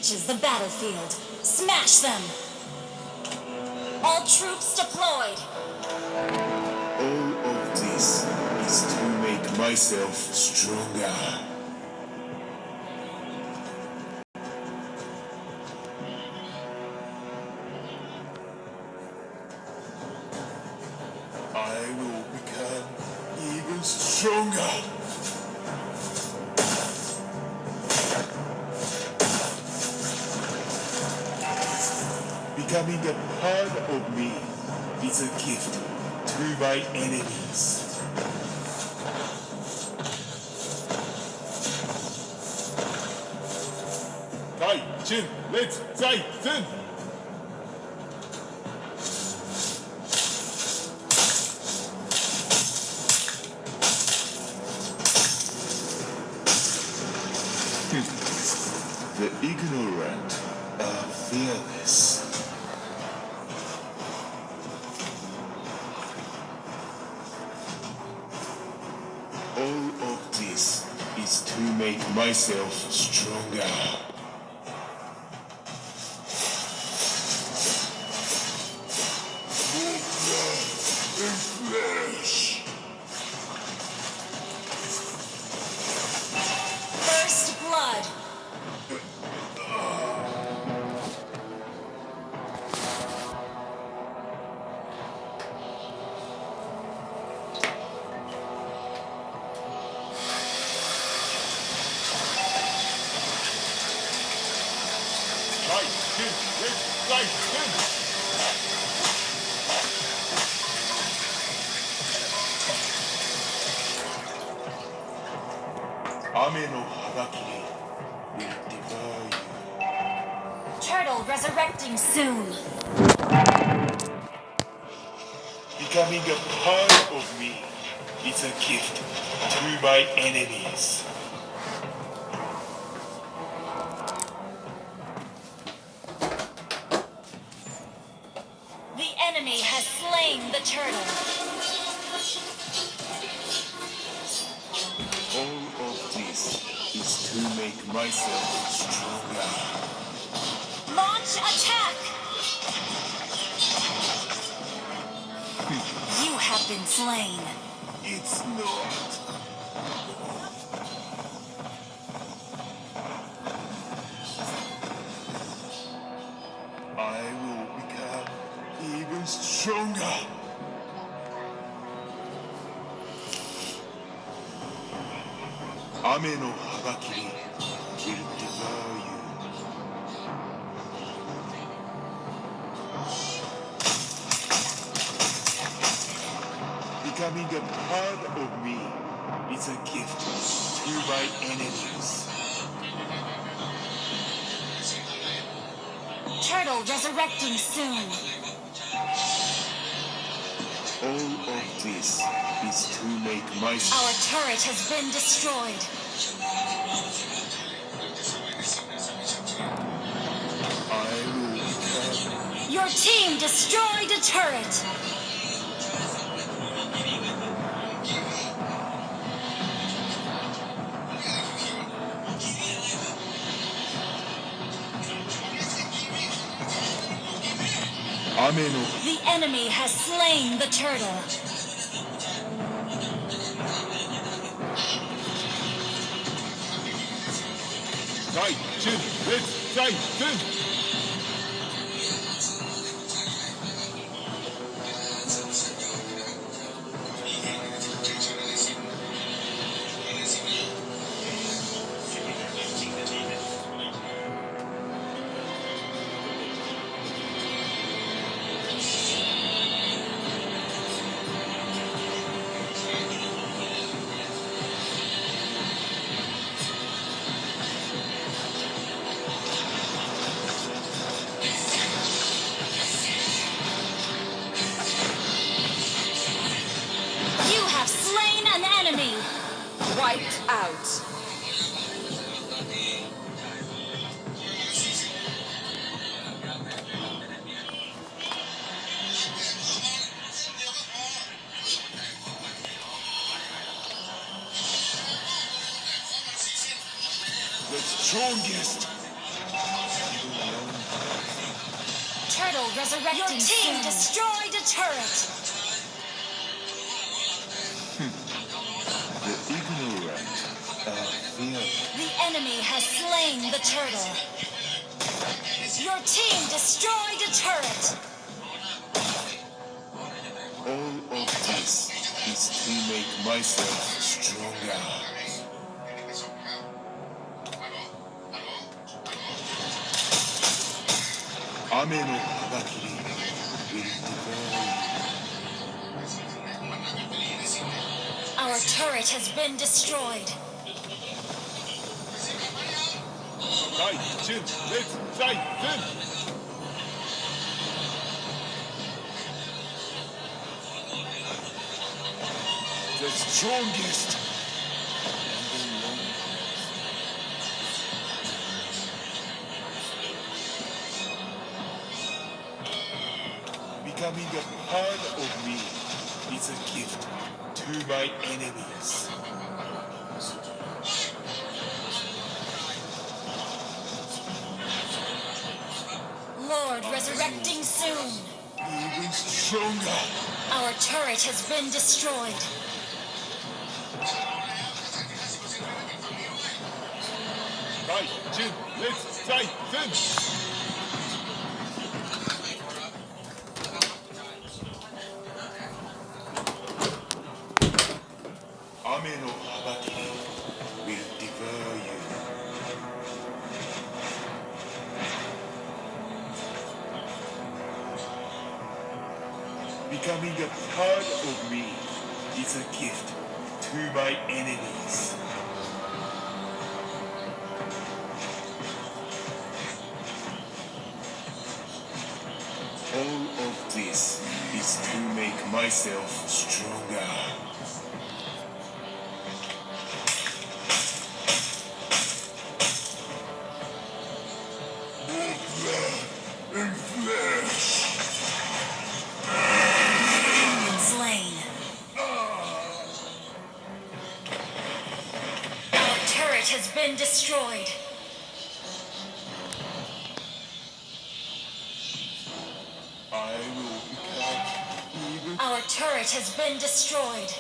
reaches the battlefield, smash them! All troops deployed! All of this is to make myself stronger. I will become even stronger. Becoming a part of me is a gift to my enemies. Gaijin, let's Zaisen! The ignorant are fearless. All of this is to make myself stronger. More blood and flesh. First blood! Ame no Habakiri will devour you. Turtle resurrecting soon! Becoming a part of me is a gift to my enemies. The enemy has slain the turtle! All of this is to make myself stronger. Launch attack! You have been slain. It's not. I will become even stronger. Ame no Habakiri will devour you. Becoming a part of me is a gift to my enemies. Turtle resurrecting soon! All of this is to make Our myself. turret has been destroyed. I will become. Your team destroyed a turret. Ame no. The enemy has slain the turtle. Gaijin, let's Zaisen! You have slain an enemy. Wiped out. The strongest Turtle resurrecting. Your team destroyed a turret. The ignorant are fearful. The enemy has slain the turtle. Your team destroyed a turret. All of this is to make myself stronger. Ame no Habakiri will devour you. Our turret has been destroyed. Right, Jin, let's fight them! The strongest and the longest. Becoming a part of me is a gift to my enemies. Lord resurrecting soon. Even stronger. Our turret has been destroyed. Right, Jin, let's fight them! Ame no Habakiri will devour you. Becoming a part of me is a gift to my enemies. All of this is to make myself stronger. More blood and flesh. Slain. Our turret has been destroyed. I will become even. Our turret has been destroyed.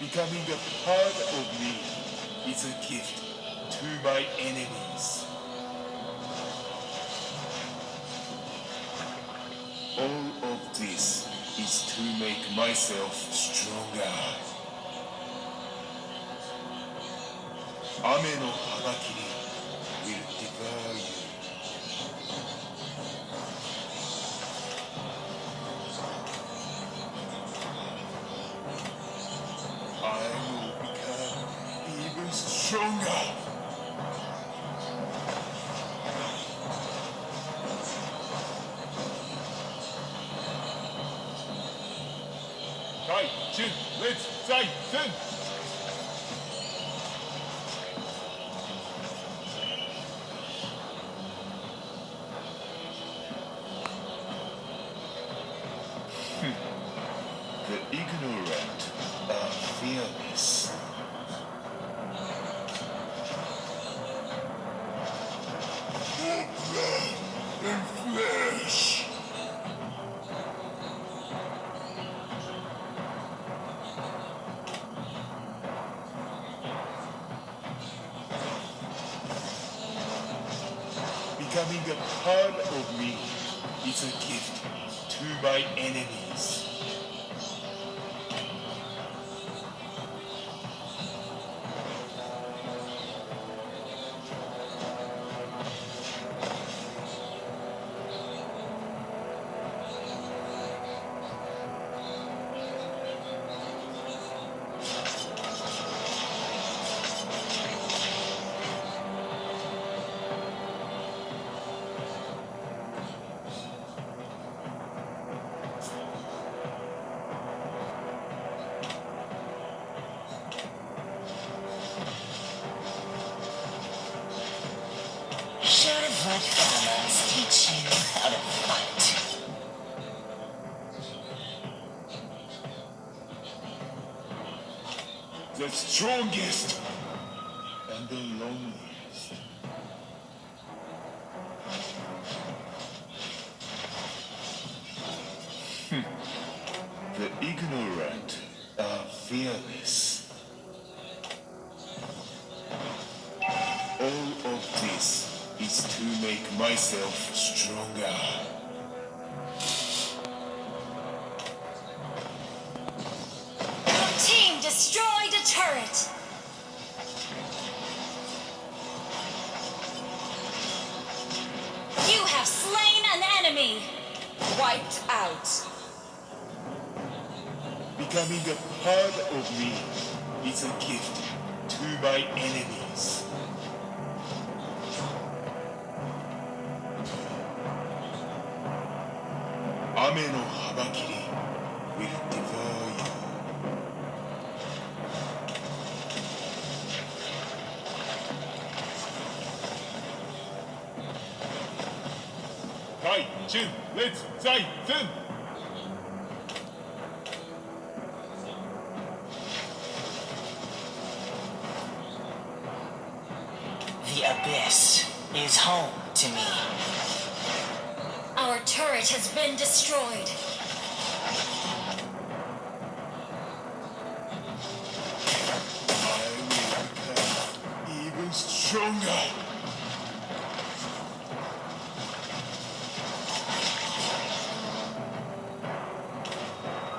Becoming a part of me is a gift to my enemies. All of this is to make myself stronger. Ame no Habakiri will devour you. I will become even stronger. Right, Jin, let's fight them! The ignorant are fearless. More blood and flesh. Becoming a part of me is a gift to my enemies. Should have let farmers teach you how to fight. The strongest and the loneliest. myself stronger. Your team destroyed a turret. You have slain an enemy. Wiped out. Becoming a part of me is a gift to my enemies. Ame no Habakiri will devour you. Kai, Jin, let's Zai, Zen! The abyss is home to me. Our turret has been destroyed. I will become even stronger.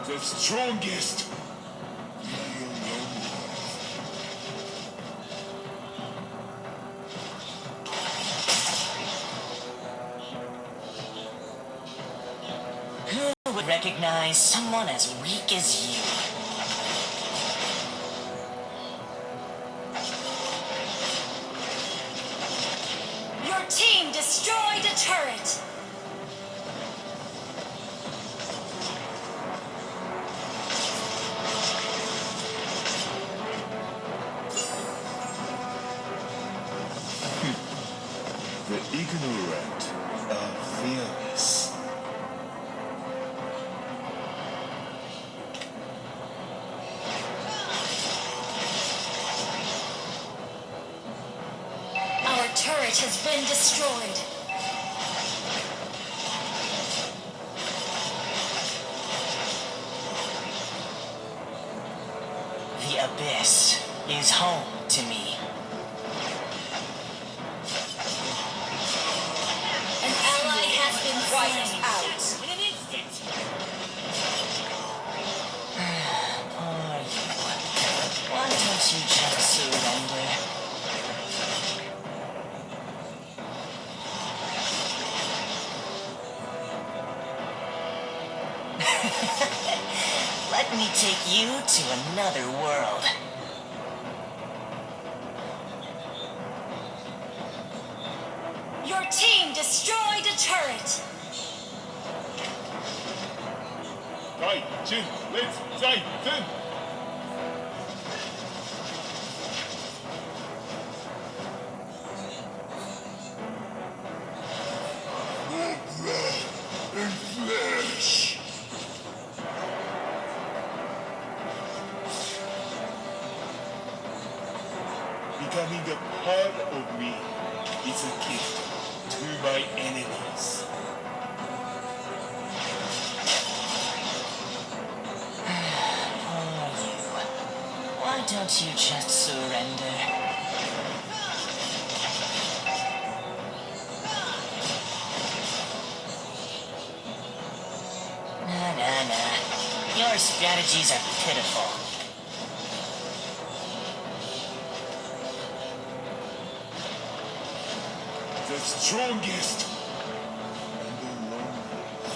The strongest will know Who would recognize someone as weak as you? Your team destroyed a turret. The ignorant are fearless. Our turret has been destroyed. The abyss is home to me. An ally has been Wiped slain. out. Poor you. Why don't you just surrender? Let me take you to another world. Your team destroyed a turret. Kai, Jin, let's Zai, Zen! More blood and flesh! Becoming a part of me is a gift to my enemies. Poor you. Why don't you just surrender? Nah. Your strategies are pitiful. The strongest and the loneliest.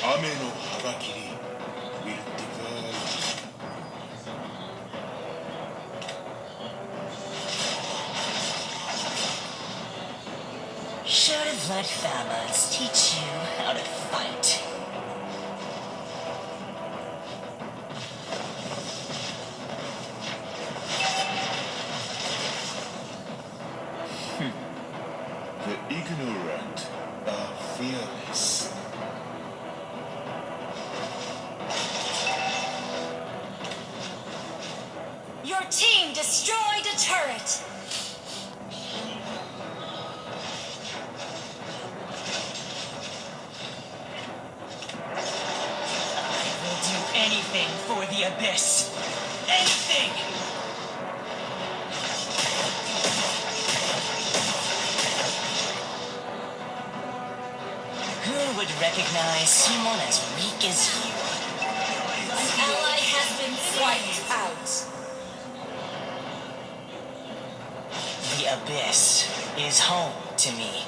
Ame no Habakiri will devour you. Should have let Famas teach you how to fight. The ignorant are fearless. Your team destroyed a turret. I will do anything for the abyss. anything! Who would recognize someone as weak as you? An ally has been wiped out. The Abyss is home to me.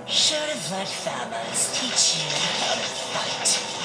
Should have let Thamas teach you how to fight.